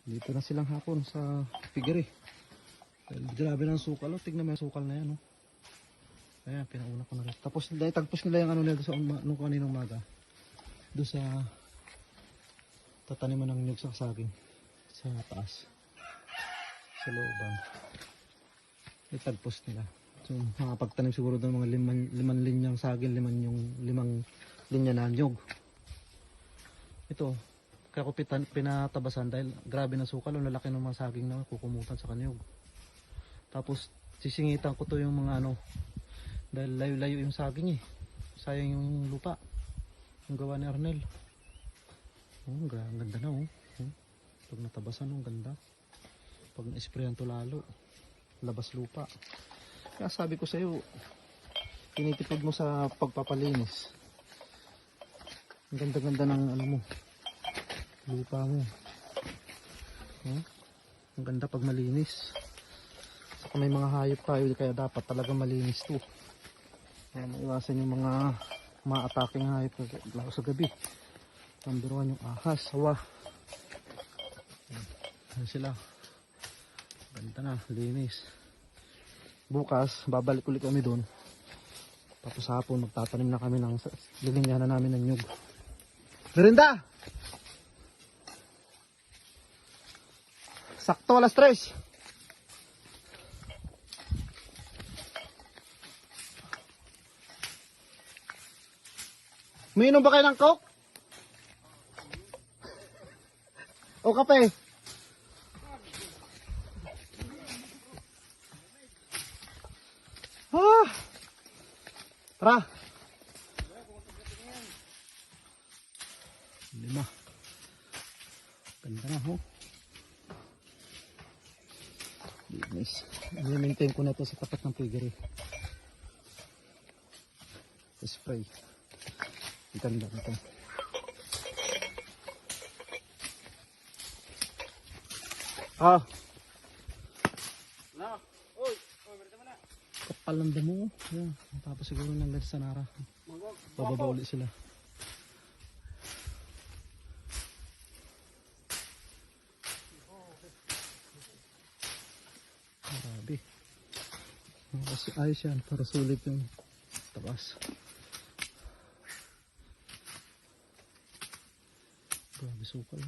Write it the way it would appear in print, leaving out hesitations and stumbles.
Dito na silang hapon sa piggery. Grabe ng sukal. Oh. Tignan mo yung sukal na yan. Oh. Ayan, pinauna ko na rin. Tapos itagpos nila yung ano nila sa nung kaninang umaga. Doon sa tataniman ng nyug sa saging. Sa taas. Sa looban. Itagpos nila. So, makapagtanim siguro doon mga limang linyang saging, limang linya na nyug. Ito, kaya ko pinatabasan dahil grabe na sukal. Ang lalaki ng mga saging na kukumutan sa kanyog. Tapos sisingitan ko to yung mga ano, dahil layo-layo yung saging eh. Sayang yung lupa. Yung gawa ni Arnel. Oh, ang ganda na oh. Pag natabasan, ang ganda. Pag na-sprayan to lalo. Labas lupa. Kaya sabi ko sa'yo, tinitipid mo sa pagpapalinis. Ang ganda-ganda ng ano mo. Lupa mo. Ang ganda pag malinis. Saka may mga hayop tayo kaya dapat talaga malinis to. Kaya maiwasan yung mga ma-attacking hayop lalo sa gabi. Number 1 yung ahas, sawa. Ayan sila. Ganda na, linis. Bukas, babalik ulit kami doon. Tapos hapon, magtatanim na kami ng lilinyahan na namin ng nyug. Merinda! Sakto alas 3. Umiinom ba kayo ng Coke? O kape? Tara. 5. Ganda na ho. Linis. I-maintain ko na ito sa tapat ng piggery. Spray. Ganda na ito. Kapal ng damo. Yan. Tapos siguro ng Sanara. Bababa ulit sila. Grabe. Kasi ayos yan. Para sulit yung taas. Grabe sukal.